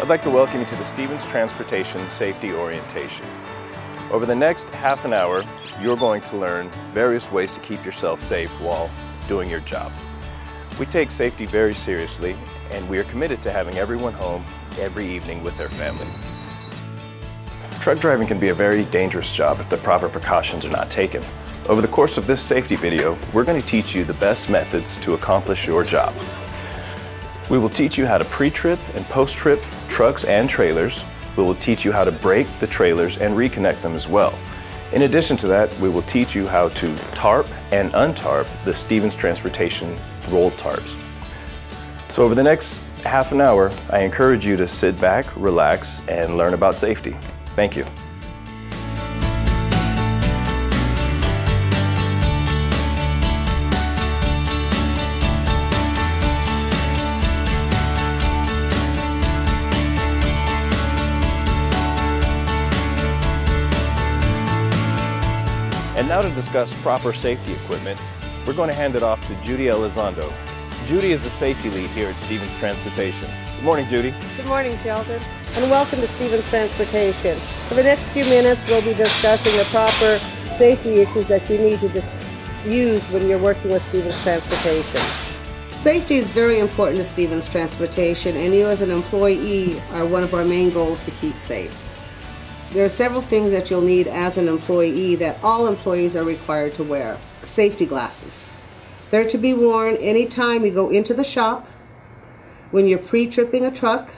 I'd like to welcome you to the Stevens Transportation Safety Orientation. Over the next half an hour, you're going to learn various ways to keep yourself safe while doing your job. We take safety very seriously, and we are committed to having everyone home every evening with their family. Truck driving can be a very dangerous job if the proper precautions are not taken. Over the course of this safety video, we're going to teach you the best methods to accomplish your job. We will teach you how to pre-trip and post-trip trucks and trailers. We will teach you how to brake the trailers and reconnect them as well. In addition to that, we will teach you how to tarp and untarp the Stevens Transportation rolled tarps. So over the next half an hour, I encourage you to sit back, relax, and learn about safety. Thank you. And now to discuss proper safety equipment, we're going to hand it off to Judy Elizondo. Judy is the safety lead here at Stevens Transportation. Good morning, Judy. Good morning, Sheldon, and welcome to Stevens Transportation. For the next few minutes, we'll be discussing the proper safety issues that you need to use when you're working with Stevens Transportation. Safety is very important to Stevens Transportation, and you as an employee are one of our main goals to keep safe. There are several things that you'll need as an employee that all employees are required to wear. Safety glasses. They're to be worn anytime you go into the shop, when you're pre-tripping a truck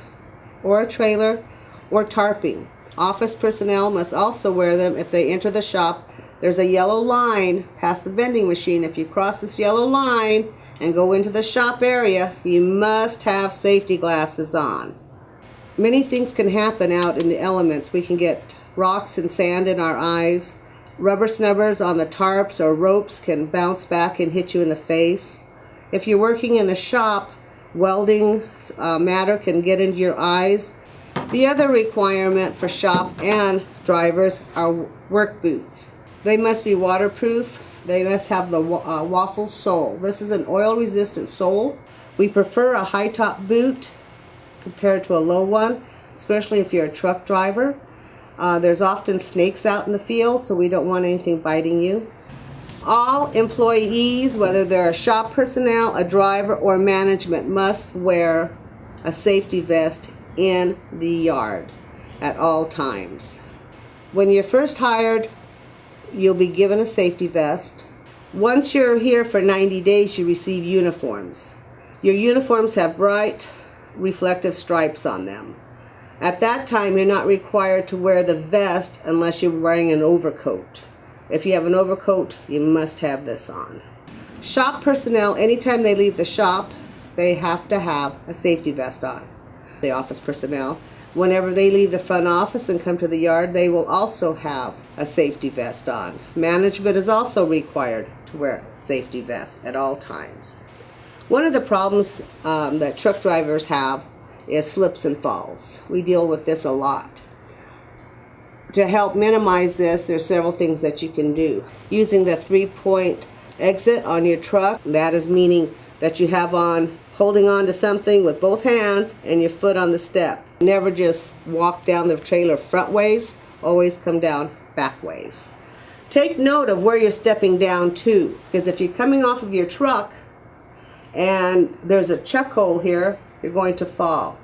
or a trailer, or tarping. Office personnel must also wear them if they enter the shop. There's a yellow line past the vending machine. If you cross this yellow line and go into the shop area, you must have safety glasses on. Many things can happen out in the elements. We can get rocks and sand in our eyes. Rubber snubbers on the tarps or ropes can bounce back and hit you in the face. If you're working in the shop, welding matter can get into your eyes. The other requirement for shop and drivers are work boots. They must be waterproof. They must have the waffle sole. This is an oil-resistant sole. We prefer a high-top boot compared to a low one, especially if you're a truck driver. There's often snakes out in the field, so we don't want anything biting you. All employees, whether they're a shop personnel, a driver, or management, must wear a safety vest in the yard at all times. When you're first hired, you'll be given a safety vest. Once you're here for 90 days, you receive uniforms. Your uniforms have bright, reflective stripes on them. At that time, you're not required to wear the vest unless you're wearing an overcoat. If you have an overcoat, you must have this on. Shop personnel, anytime they leave the shop, they have to have a safety vest on. The office personnel, whenever they leave the front office and come to the yard, they will also have a safety vest on. Management is also required to wear safety vests at all times. One of the problems that truck drivers have is slips and falls. We deal with this a lot. To help minimize this, there's several things that you can do. Using the 3-point exit on your truck, that is meaning that you have on holding on to something with both hands and your foot on the step. Never just walk down the trailer front ways, always come down back ways. Take note of where you're stepping down to, because if you're coming off of your truck and there's a chuck hole here, you're going to fall.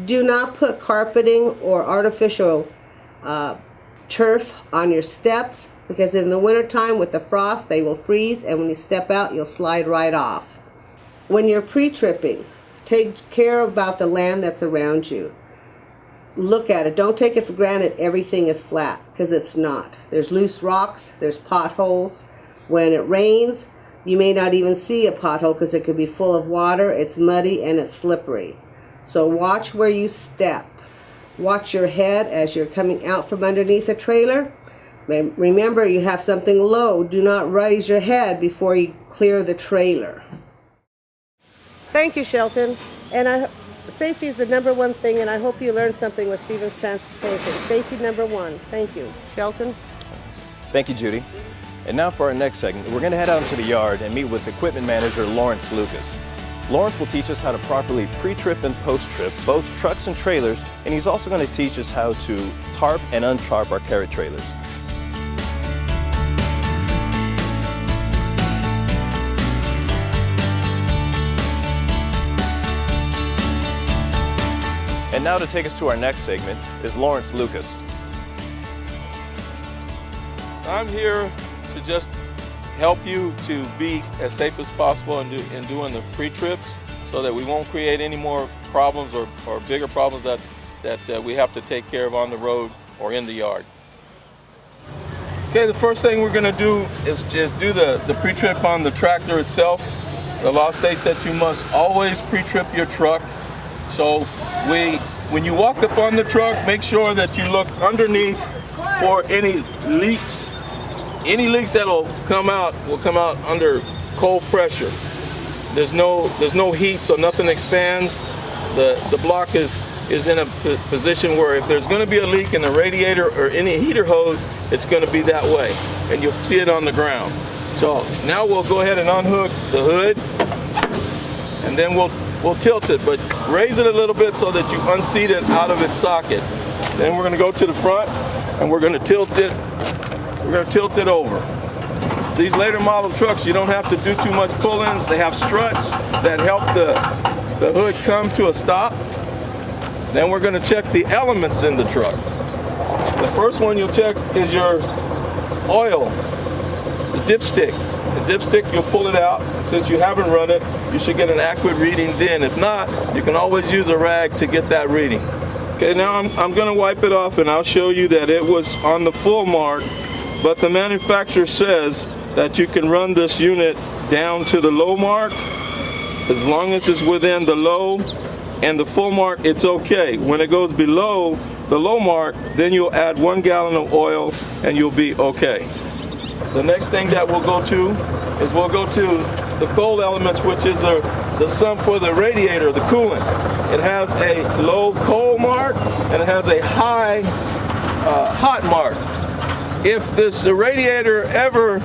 Do not put carpeting or artificial turf on your steps, because in the wintertime with the frost they will freeze, and when you step out you'll slide right off. When you're pre-tripping, take care about the land that's around you. Look at it. Don't take it for granted everything is flat, because it's not. There's loose rocks, there's potholes. When it rains, you may not even see a pothole because it could be full of water, it's muddy, and it's slippery. So watch where you step. Watch your head as you're coming out from underneath a trailer. Remember, you have something low. Do not raise your head before you clear the trailer. Thank you, Shelton. And safety is the number one thing, and I hope you learned something with Stevens Transportation. Safety number one. Thank you. Shelton? Thank you, Judy. And now for our next segment, we're going to head out into the yard and meet with equipment manager Lawrence Lucas. Lawrence will teach us how to properly pre-trip and post-trip both trucks and trailers, and he's also going to teach us how to tarp and untarp our carrot trailers. And now to take us to our next segment is Lawrence Lucas. I'm here to just help you to be as safe as possible in doing the pre-trips so that we won't create any more problems or bigger problems that we have to take care of on the road or in the yard. Okay, the first thing we're going to do is just do the pre-trip on the tractor itself. The law states that you must always pre-trip your truck. So when you walk up on the truck, make sure that you look underneath for any leaks. Any leaks that'll come out will come out under cold pressure. There's no heat, so nothing expands. The block is in a position where if there's going to be a leak in the radiator or any heater hose, it's going to be that way, and you'll see it on the ground. So now we'll go ahead and unhook the hood, and then we'll tilt it, but raise it a little bit so that you unseat it out of its socket. Then we're going to go to the front, and we're going to tilt it. We're going to tilt it over. These later model trucks, you don't have to do too much pulling. They have struts that help the hood come to a stop. Then we're going to check the elements in the truck. The first one you'll check is your oil, the dipstick. The dipstick, you'll pull it out. Since you haven't run it, you should get an accurate reading then. If not, you can always use a rag to get that reading. Okay, now I'm going to wipe it off, and I'll show you that it was on the full mark. But the manufacturer says that you can run this unit down to the low mark. As long as it's within the low and the full mark, it's okay. When it goes below the low mark, then you'll add 1 gallon of oil and you'll be okay. The next thing that we'll go to is we'll go to the cold elements, which is the sump for the radiator, the coolant. It has a low cold mark and it has a high hot mark. If this radiator ever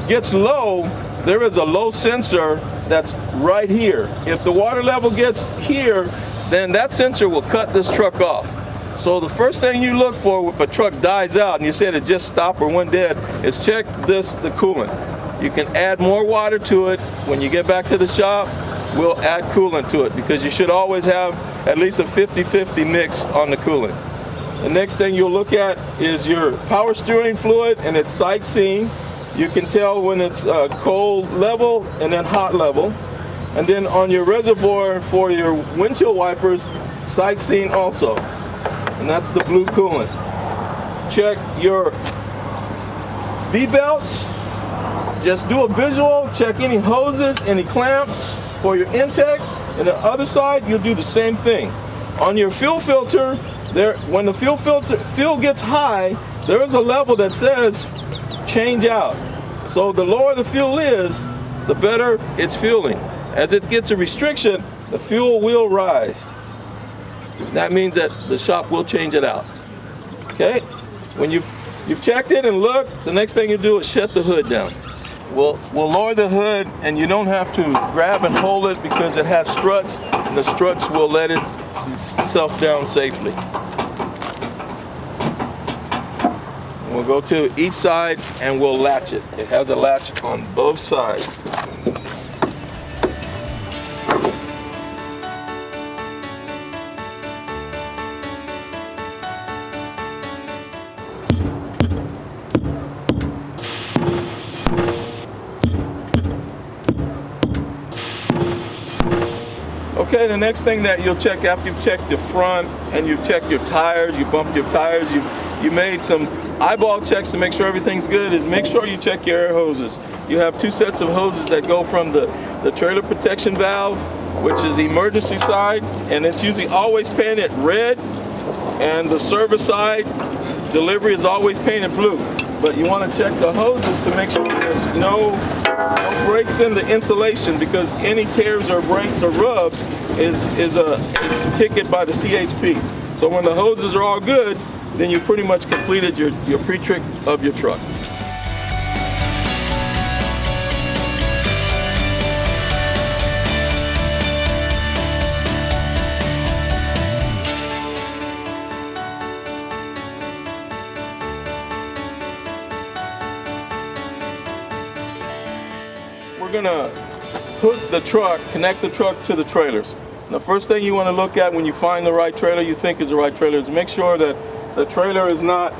gets low, there is a low sensor that's right here. If the water level gets here, then that sensor will cut this truck off. So the first thing you look for if a truck dies out and you said it just stopped or went dead is check the coolant. You can add more water to it. When you get back to the shop, we'll add coolant to it because you should always have at least a 50-50 mix on the coolant. The next thing you'll look at is your power steering fluid and its sight seeing. You can tell when it's cold level and then hot level. And then on your reservoir for your windshield wipers, sight seeing also. And that's the blue coolant. Check your V-belts. Just do a visual, check any hoses, any clamps for your intake. And the other side, you'll do the same thing. On your fuel filter, when the fuel gets high, there is a level that says change out. So the lower the fuel is, the better it's fueling. As it gets a restriction, the fuel will rise. That means that the shop will change it out. Okay? When you've checked it and looked, the next thing you do is shut the hood down. We'll lower the hood, and you don't have to grab and hold it because it has struts, and the struts will let itself down safely. We'll go to each side and we'll latch it. It has a latch on both sides. Okay, the next thing that you'll check after you've checked the front and you've checked your tires, you bumped your tires, you made some eyeball checks to make sure everything's good, is make sure you check your air hoses. You have 2 sets of hoses that go from the trailer protection valve, which is the emergency side, and it's usually always painted red, and the service side delivery is always painted blue. But you want to check the hoses to make sure there's no breaks in the insulation, because any tears or breaks or rubs is a ticket by the CHP. So when the hoses are all good, then you pretty much completed your pre-trip of your truck. we're gonna hook the truck, connect the truck to the trailers. And the first thing you want to look at when you find the right trailer you think is the right trailer is make sure that the trailer is not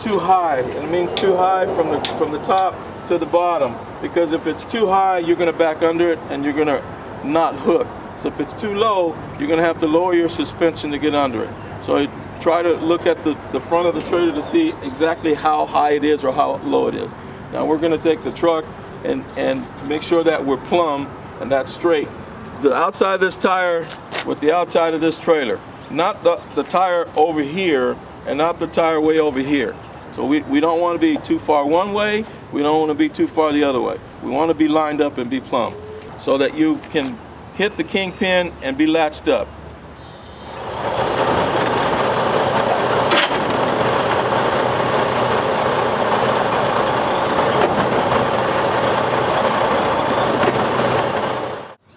too high. And it means too high from the top to the bottom, because if it's too high you're going to back under it and you're going to not hook. So if it's too low, you're going to have to lower your suspension to get under it. So try to look at the front of the trailer to see exactly how high it is or how low it is. Now we're going to take the truck and make sure that we're plumb and that's straight. The outside of this tire with the outside of this trailer, not the tire over here and not the tire way over here. So we don't want to be too far one way, we don't want to be too far the other way. We want to be lined up and be plumb so that you can hit the kingpin and be latched up.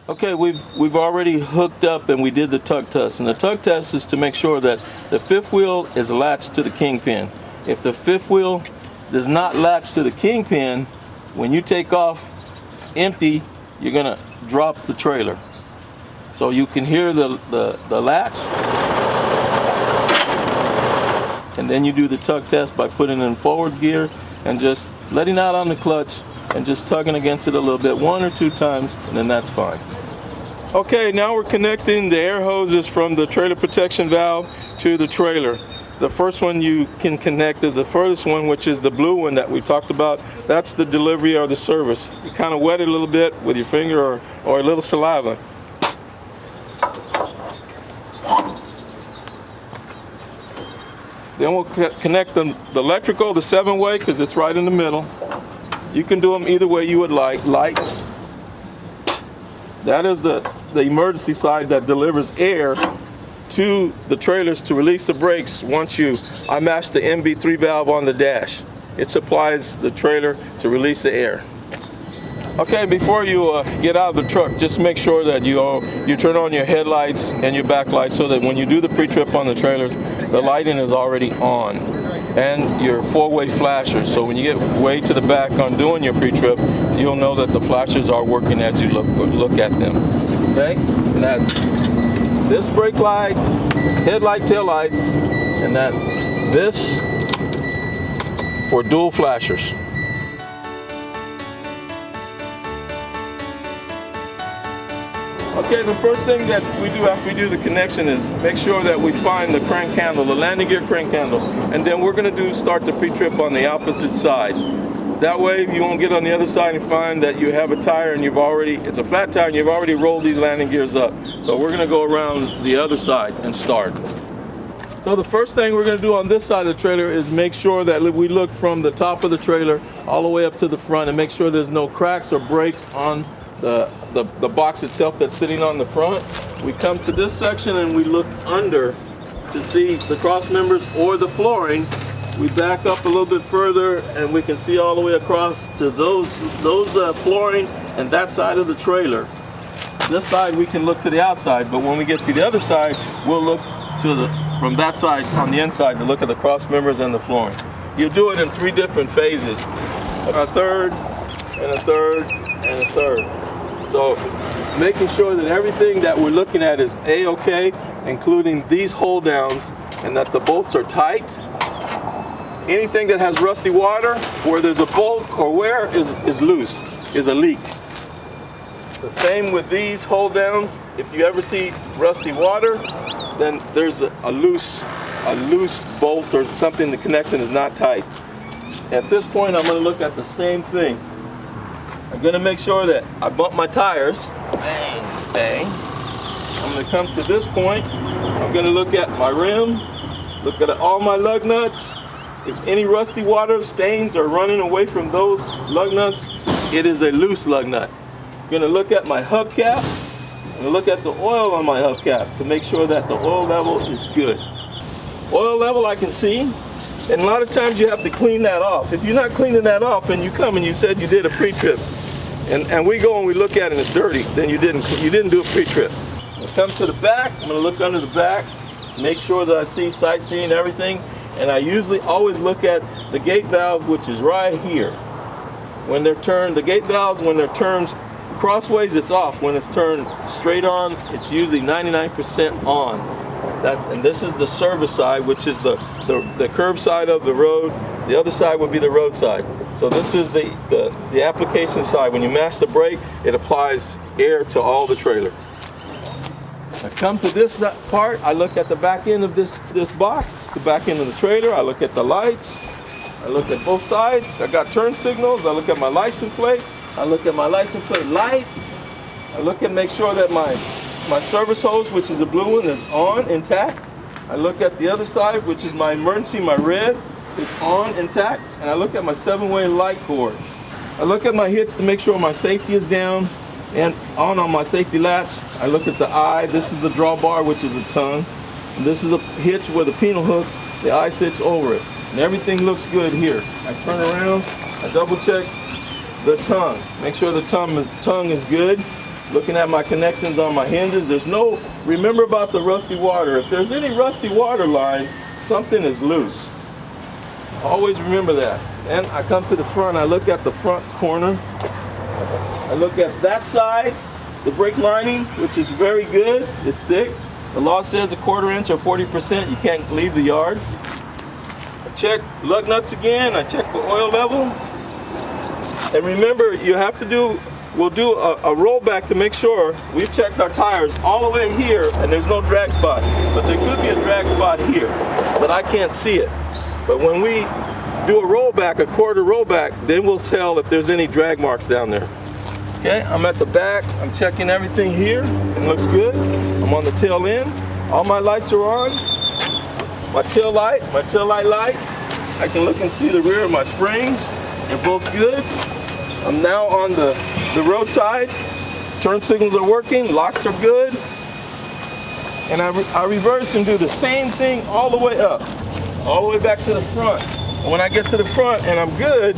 Okay, we've already hooked up and we did the tug test. And the tug test is to make sure that the fifth wheel is latched to the kingpin. If the fifth wheel does not latch to the kingpin, when you take off empty, you're gonna drop the trailer. So you can hear the latch. And then you do the tug test by putting it in forward gear and just letting out on the clutch and just tugging against it a little bit, 1 or 2 times, and then that's fine. Okay, now we're connecting the air hoses from the trailer protection valve to the trailer. The first one you can connect is the furthest one, which is the blue one that we talked about. That's the delivery or the service. You kind of wet it a little bit with your finger or a little saliva. Then we'll connect the electrical, the 7-way, because it's right in the middle. You can do them either way you would like. Lights. That is the emergency side that delivers air to the trailers to release the brakes once I match the MB3 valve on the dash. It supplies the trailer to release the air. Okay, before you get out of the truck, just make sure that you turn on your headlights and your backlights so that when you do the pre-trip on the trailers, the lighting is already on. And your 4-way flashers. So when you get way to the back on doing your pre-trip, you'll know that the flashers are working as you look at them. Okay? And that's this brake light, headlight, tail lights, and that's this for dual flashers. Okay, the first thing that we do after we do the connection is make sure that we find the crank handle, the landing gear crank handle, and then we're going to start the pre-trip on the opposite side. That way you won't get on the other side and find that you have a tire and it's a flat tire and you've already rolled these landing gears up. So we're going to go around the other side and start. So the first thing we're going to do on this side of the trailer is make sure that we look from the top of the trailer all the way up to the front and make sure there's no cracks or breaks on the box itself that's sitting on the front. We come to this section and we look under to see the cross members or the flooring. We back up a little bit further and we can see all the way across to those flooring and that side of the trailer. This side we can look to the outside, but when we get to the other side, we'll look from that side on the inside to look at the cross members and the flooring. You do it in 3 different phases. A third, and a third, and a third. So making sure that everything that we're looking at is A-OK, including these hold downs, and that the bolts are tight. Anything that has rusty water, where there's a bolt or wear is loose, is a leak. The same with these hold downs. If you ever see rusty water, then there's a loose bolt or something, the connection is not tight. At this point, I'm going to look at the same thing. I'm going to make sure that I bump my tires. Bang, bang. I'm going to come to this point. I'm going to look at my rim, look at all my lug nuts. If any rusty water stains are running away from those lug nuts, it is a loose lug nut. I'm going to look at my hubcap and look at the oil on my hubcap to make sure that the oil level is good. Oil level I can see, and a lot of times you have to clean that off. If you're not cleaning that off and you come and you said you did a pre-trip, and we go and we look at it and it's dirty, then you didn't do a pre-trip. Let's come to the back. I'm going to look under the back, make sure that I see sightseeing everything, and I usually always look at the gate valve, which is right here. when they're turned, the gate valves, when they're turned crossways, it's off. When it's turned straight on, it's usually 99% on. And this is the service side, which is the curb side of the road. The other side would be the road side. So this is the application side. When you mash the brake, it applies air to all the trailer. I come to this part, I look at the back end of this box, the back end of the trailer. I look at the lights. I look at both sides. I got turn signals. I look at my license plate. I look at my license plate light. I look and make sure that my service hose, which is a blue one, is on, intact. I look at the other side, which is my emergency, my red. It's on, intact. And I look at my 7-way light cord. I look at my hits to make sure my safety is down and on my safety latch. I look at the eye. This is the drawbar, which is the tongue. And this is a hitch with a penal hook. The eye sits over it. And everything looks good here. I turn around, I double check the tongue. Make sure the tongue is good. Looking at my connections on my hinges. Remember about the rusty water. If there's any rusty water lines, something is loose. Always remember that. And I come to the front, I look at the front corner. I look at that side, the brake lining, which is very good. It's thick. The law says 1/4 inch or 40%, you can't leave the yard. I check lug nuts again, I check the oil level. And remember, we'll do a rollback to make sure we've checked our tires all the way here and there's no drag spot. But there could be a drag spot here, but I can't see it. But when we do a rollback, a 1/4 rollback, then we'll tell if there's any drag marks down there. Okay, I'm at the back, I'm checking everything here. It looks good. I'm on the tail end. All my lights are on. My tail light light. I can look and see the rear of my springs. They're both good. I'm now on the roadside. Turn signals are working, locks are good. And I reverse and do the same thing all the way up, all the way back to the front. And when I get to the front and I'm good,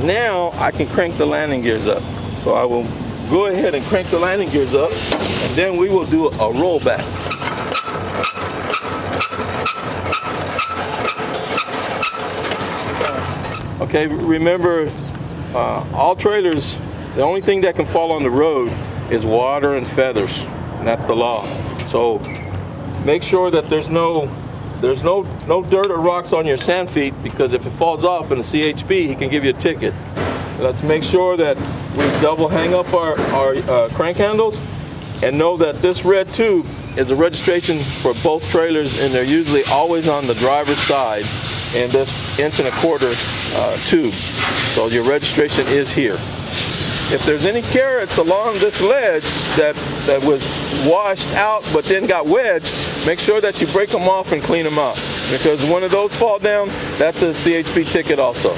now I can crank the landing gears up. So I will go ahead and crank the landing gears up, and then we will do a rollback. Okay, remember, all trailers, the only thing that can fall on the road is water and feathers, and that's the law. So make sure that there's no dirt or rocks on your sand feet, because if it falls off in the CHP, he can give you a ticket. Let's make sure that we double hang up our crank handles, and know that this red tube is a registration for both trailers, and they're usually always on the driver's side in this 1.25 inch tube. So your registration is here. If there's any carrots along this ledge that was washed out but then got wedged, make sure that you break them off and clean them out. Because when those fall down, that's a CHP ticket also.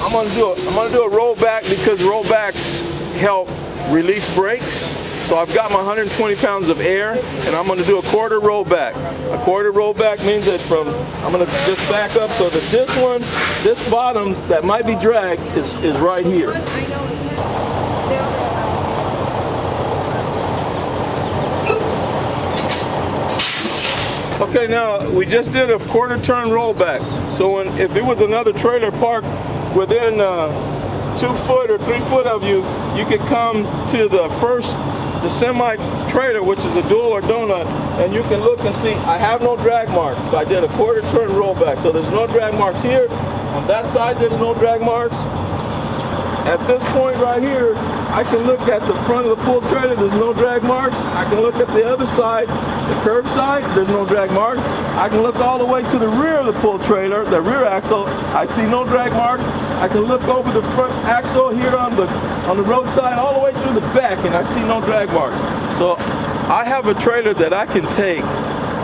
I'm gonna do a rollback, because rollbacks help release brakes. So I've got my 120 pounds of air, and I'm gonna do a 1/4 rollback. A 1/4 rollback means that I'm gonna just back up so that this bottom that might be dragged is right here. Okay, now we just did a 1/4 turn rollback. So if it was another trailer parked within 2 foot or 3 foot of you, you could come to the semi trailer, which is a dual or donut, and you can look and see I have no drag marks. I did a 1/4 turn rollback, so there's no drag marks here. On that side, there's no drag marks. At this point right here, I can look at the front of the pull trailer, there's no drag marks. I can look at the other side, the curb side, there's no drag marks. I can look all the way to the rear of the pull trailer, the rear axle, I see no drag marks. I can look over the front axle here on the roadside all the way through the back, and I see no drag marks. So I have a trailer that I can take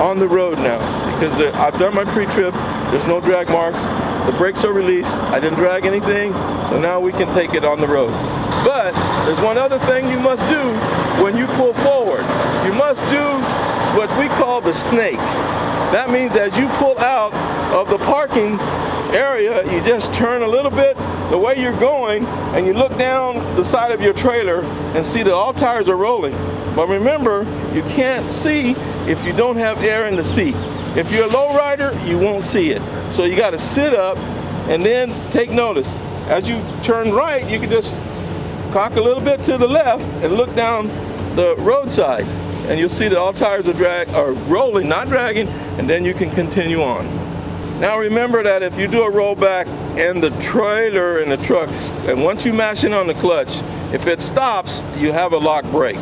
on the road now, because I've done my pre-trip, there's no drag marks. The brakes are released, I didn't drag anything, so now we can take it on the road. But there's one other thing you must do when you pull forward. You must do what we call the snake. That means as you pull out of the parking area, you just turn a little bit the way you're going, and you look down the side of your trailer and see that all tires are rolling. But remember, you can't see if you don't have air in the seat. If you're a low rider, you won't see it. So you got to sit up and then take notice. as you turn right, you can just cock a little bit to the left and look down the roadside, and you'll see that all tires are rolling, not dragging, and then you can continue on. Now remember that if you do a rollback and the trailer and the trucks, and once you mash in on the clutch, if it stops, you have a lock brake.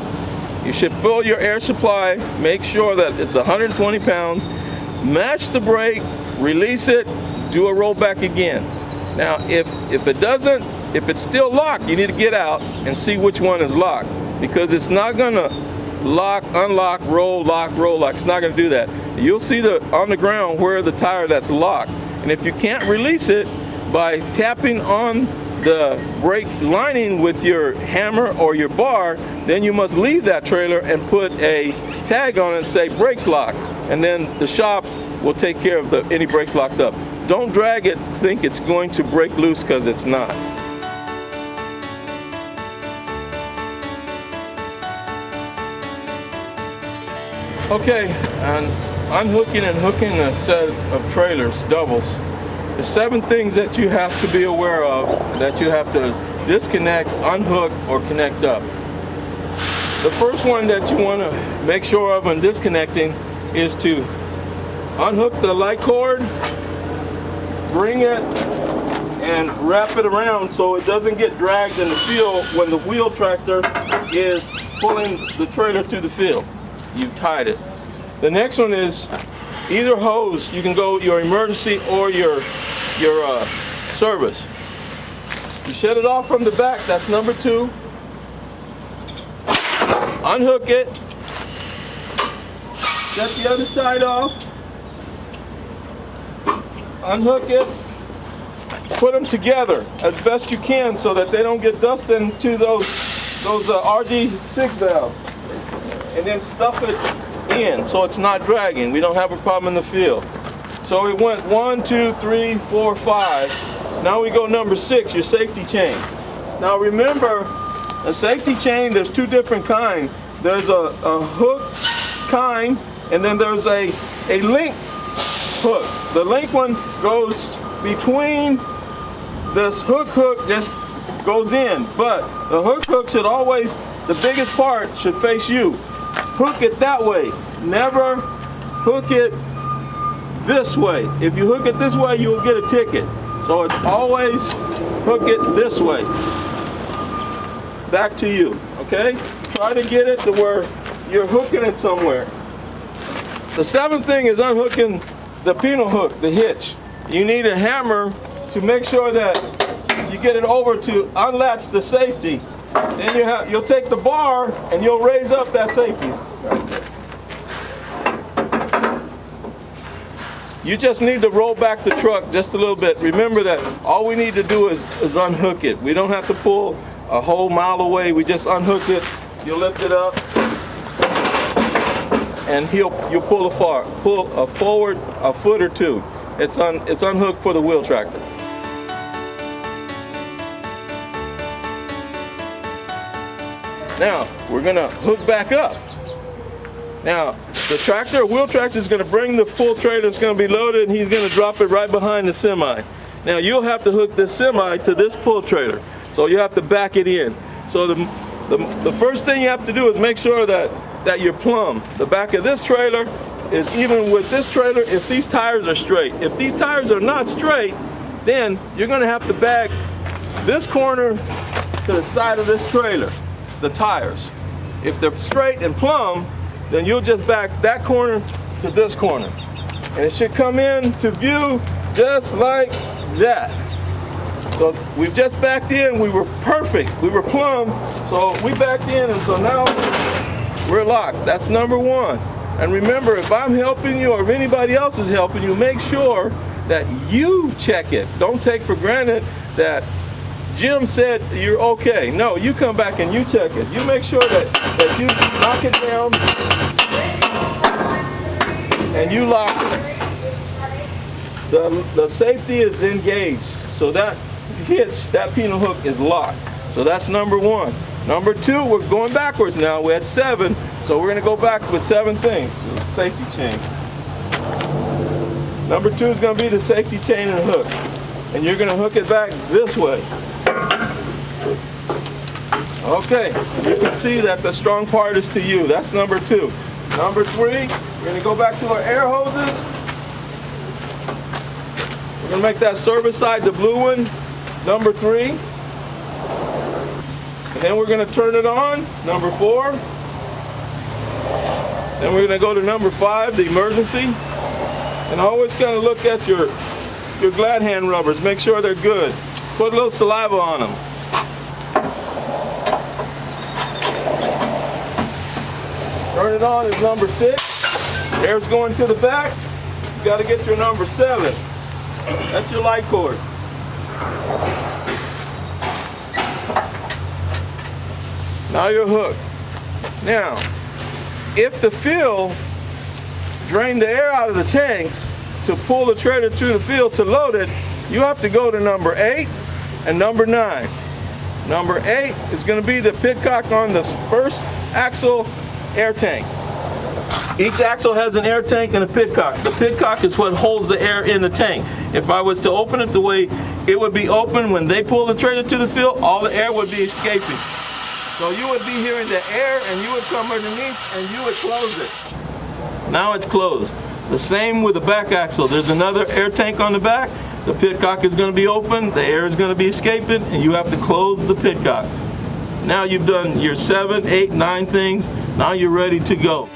You should fill your air supply, make sure that it's 120 pounds, mash the brake, release it, do a rollback again. Now if it's still locked, you need to get out and see which one is locked, because it's not gonna lock, unlock, roll, lock, roll, lock. It's not gonna do that. You'll see on the ground where the tire that's locked. And if you can't release it by tapping on the brake lining with your hammer or your bar, then you must leave that trailer and put a tag on it and say brakes locked. And then the shop will take care of any brakes locked up. Don't drag it, think it's going to break loose, because it's not. Okay, and unhooking and hooking a set of trailers, doubles. There's 7 things that you have to be aware of, that you have to disconnect, unhook, or connect up. The first one that you want to make sure of when disconnecting is to unhook the light cord, bring it, and wrap it around so it doesn't get dragged in the field when the wheel tractor is pulling the trailer through the field. You've tied it. The next one is either hose. You can go your emergency or your service. You shut it off from the back. That's number 2. Unhook it. Shut the other side off. Unhook it. Put them together as best you can so that they don't get dust into those RD6 valves. And then stuff it in so it's not dragging. We don't have a problem in the field. So we went 1, 2, 3, 4, 5. Now we go number 6, your safety chain. Now remember, a safety chain, there's 2 different kinds. There's a hook kind, and then there's a link hook. The link one goes between this hook just goes in, but the hook should always, the biggest part should face you. Hook it that way. Never hook it this way. If you hook it this way, you will get a ticket. So it's always hook it this way. Back to you, okay? Try to get it to where you're hooking it somewhere. The 7th thing is unhooking the pintle hook, the hitch. You need a hammer to make sure that you get it over to unlatch the safety. Then you'll take the bar and you'll raise up that safety. Right there. You just need to roll back the truck just a little bit. Remember that all we need to do is unhook it. We don't have to pull a whole mile away. We just unhook it. You lift it up, and you'll pull forward a foot or 2. It's unhooked for the wheel tractor. Now we're gonna hook back up. Now the wheel tractor is gonna bring the full trailer. It's gonna be loaded, and he's gonna drop it right behind the semi. Now you'll have to hook this semi to this pull trailer, so you have to back it in. So the first thing you have to do is make sure that you're plumb. The back of this trailer is even with this trailer if these tires are straight. If these tires are not straight, then you're gonna have to back this corner to the side of this trailer, the tires. If they're straight and plumb, then you'll just back that corner to this corner. And it should come in to view just like that. So we've just backed in, we were perfect, we were plumb, so we backed in, and so now we're locked. That's number 1. And remember, if I'm helping you or if anybody else is helping you, make sure that you check it. Don't take for granted that Jim said you're okay. No, you come back and you check it. You make sure that you knock it down and you lock it. The safety is engaged, so that hitch, that pintle hook is locked. So that's number 1. Number 2, we're going backwards now. We had 7, so we're gonna go back with 7 things. Safety chain. Number 2 is gonna be the safety chain and hook. and you're going to hook it back this way. Okay, you can see that the strong part is to you. That's number 2. Number 3, we're going to go back to our air hoses. We're going to make that service side the blue one, number 3. And then we're going to turn it on, number 4. Then we're going to go to number 5, the emergency. And always kind of look at your glad hand rubbers, make sure they're good. Put a little saliva on them. Turn it on is number 6. Air's going to the back. You got to get your number 7. That's your light cord. Now you're hooked. Now, if the fill drained the air out of the tanks to pull the trailer through the field to load it, you have to go to number 8 and number 9. Number 8 is going to be the pitcock on the first axle air tank. Each axle has an air tank and a pitcock. The pitcock is what holds the air in the tank. If I was to open it the way it would be open when they pull the trailer to the field, all the air would be escaping. So you would be hearing the air and you would come underneath and you would close it. Now it's closed. The same with the back axle. There's another air tank on the back. The pitcock is going to be open, the air is going to be escaping, and you have to close the pitcock. Now you've done your 7, 8, 9 things. Now you're ready to go.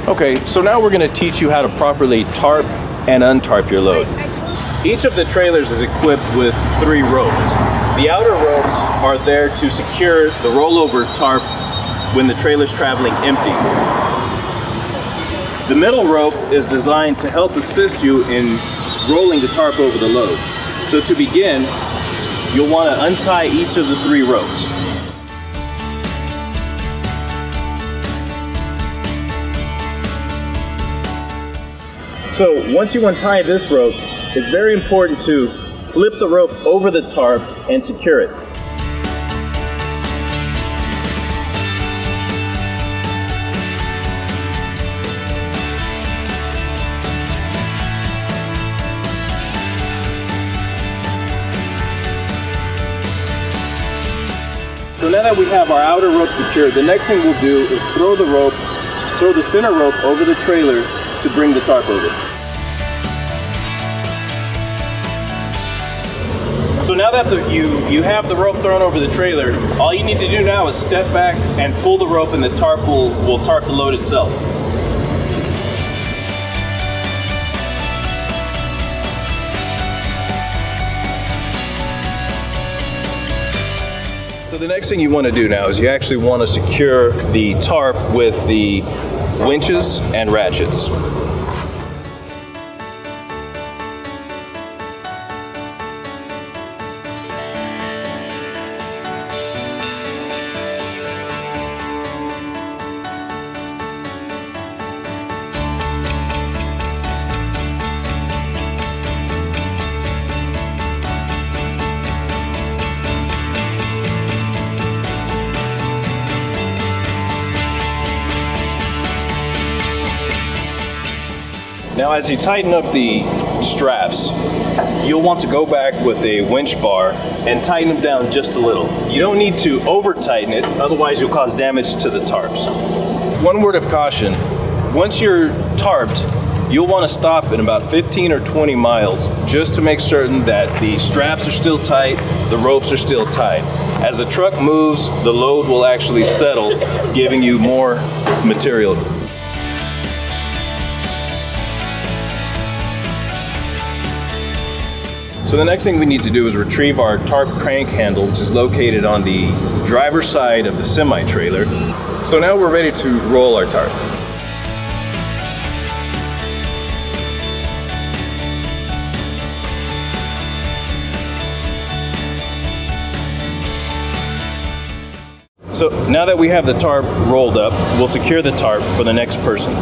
Okay, so now we're going to teach you how to properly tarp and untarp your load. Each of the trailers is equipped with 3 ropes. The outer ropes are there to secure the rollover tarp when the trailer's traveling empty. The middle rope is designed to help assist you in rolling the tarp over the load. So to begin, you'll want to untie each of the 3 ropes. So once you untie this rope, it's very important to flip the rope over the tarp and secure it. So now that we have our outer rope secured, the next thing we'll do is throw the center rope over the trailer to bring the tarp over. So now that you have the rope thrown over the trailer, all you need to do now is step back and pull the rope and the tarp will tarp the load itself. So the next thing you want to do now is you actually want to secure the tarp with the winches and ratchets. Now as you tighten up the straps, you'll want to go back with a winch bar and tighten them down just a little. You don't need to over tighten it, otherwise you'll cause damage to the tarps. One word of caution, once you're tarped, you'll want to stop in about 15 or 20 miles just to make certain that the straps are still tight, the ropes are still tight. As the truck moves, the load will actually settle, giving you more material. So the next thing we need to do is retrieve our tarp crank handle, which is located on the driver's side of the semi-trailer. So now we're ready to roll our tarp. So now that we have the tarp rolled up, we'll secure the tarp for the next person.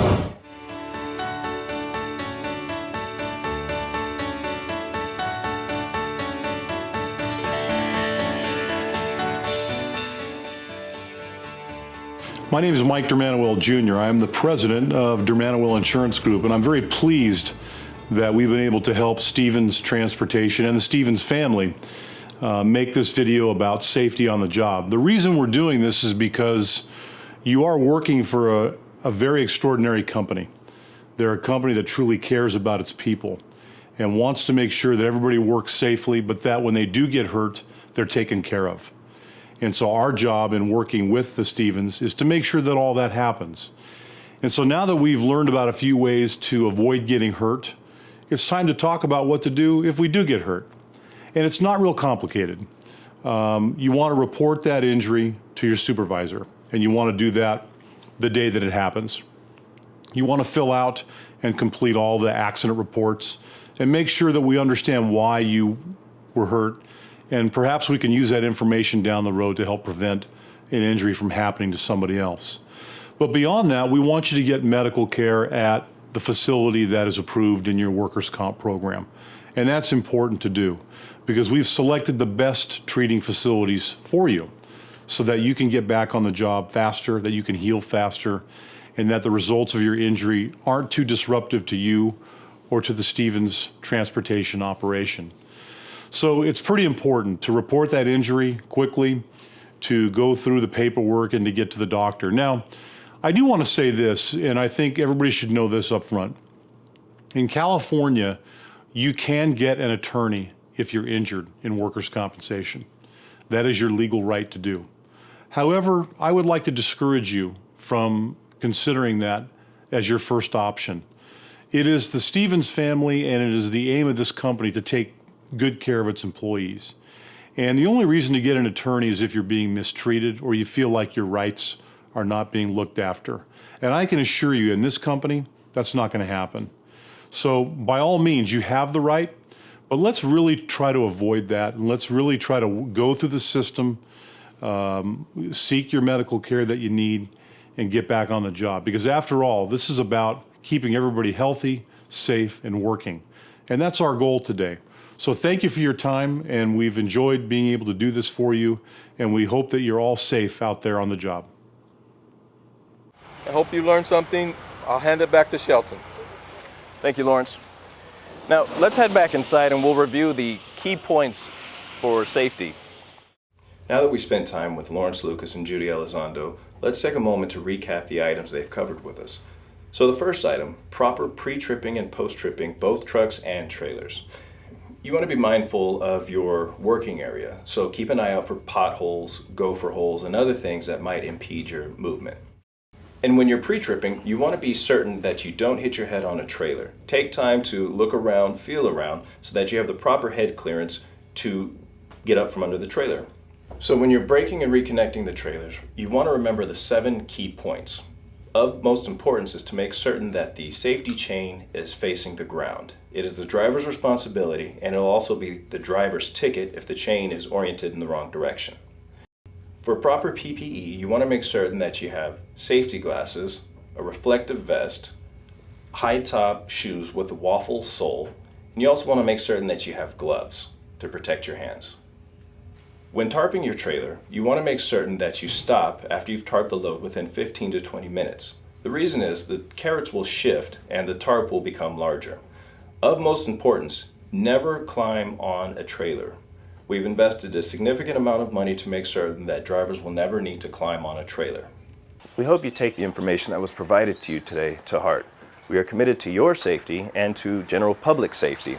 My name is Mike Dermanowil Jr. I am the president of Dermanowil Insurance Group, and I'm very pleased that we've been able to help Stevens Transportation and the Stevens family make this video about safety on the job. The reason we're doing this is because you are working for a very extraordinary company. They're a company that truly cares about its people and wants to make sure that everybody works safely, but that when they do get hurt, they're taken care of. And so our job in working with the Stevens is to make sure that all that happens. And so now that we've learned about a few ways to avoid getting hurt, it's time to talk about what to do if we do get hurt. And it's not real complicated. You want to report that injury to your supervisor, and you want to do that the day that it happens. You want to fill out and complete all the accident reports and make sure that we understand why you were hurt. And perhaps we can use that information down the road to help prevent an injury from happening to somebody else. But beyond that, we want you to get medical care at the facility that is approved in your workers' comp program. And that's important to do because we've selected the best treating facilities for you so that you can get back on the job faster, that you can heal faster, and that the results of your injury aren't too disruptive to you or to the Stevens Transportation operation. So it's pretty important to report that injury quickly, to go through the paperwork and to get to the doctor. Now, I do want to say this, and I think everybody should know this up front. In California, you can get an attorney if you're injured in workers' compensation. That is your legal right to do. However, I would like to discourage you from considering that as your first option. It is the Stevens family and it is the aim of this company to take good care of its employees. And the only reason to get an attorney is if you're being mistreated or you feel like your rights are not being looked after. And I can assure you in this company, that's not going to happen. So by all means, you have the right, but let's really try to avoid that. And let's really try to go through the system, seek your medical care that you need, and get back on the job. Because after all, this is about keeping everybody healthy, safe, and working. And that's our goal today. So thank you for your time, and we've enjoyed being able to do this for you, and we hope that you're all safe out there on the job. I hope you learned something. I'll hand it back to Shelton. Thank you, Lawrence. Now, let's head back inside and we'll review the key points for safety. Now that we spent time with Lawrence Lucas and Judy Elizondo, let's take a moment to recap the items they've covered with us. So the first item, proper pre-tripping and post-tripping both trucks and trailers. You want to be mindful of your working area, so keep an eye out for potholes, gopher holes, and other things that might impede your movement. And when you're pre-tripping, you want to be certain that you don't hit your head on a trailer. Take time to look around, feel around, so that you have the proper head clearance to get up from under the trailer. So when you're braking and reconnecting the trailers, you want to remember the 7 key points. Of most importance is to make certain that the safety chain is facing the ground. It is the driver's responsibility, and it will also be the driver's ticket if the chain is oriented in the wrong direction. For proper PPE, you want to make certain that you have safety glasses, a reflective vest, high-top shoes with a waffle sole, and you also want to make certain that you have gloves to protect your hands. When tarping your trailer, you want to make certain that you stop after you've tarped the load within 15 to 20 minutes. The reason is the carrots will shift and the tarp will become larger. Of most importance, never climb on a trailer. We've invested a significant amount of money to make certain that drivers will never need to climb on a trailer. We hope you take the information that was provided to you today to heart. We are committed to your safety and to general public safety.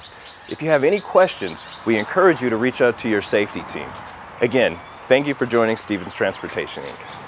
If you have any questions, we encourage you to reach out to your safety team. Again, thank you for joining Stevens Transportation, Inc.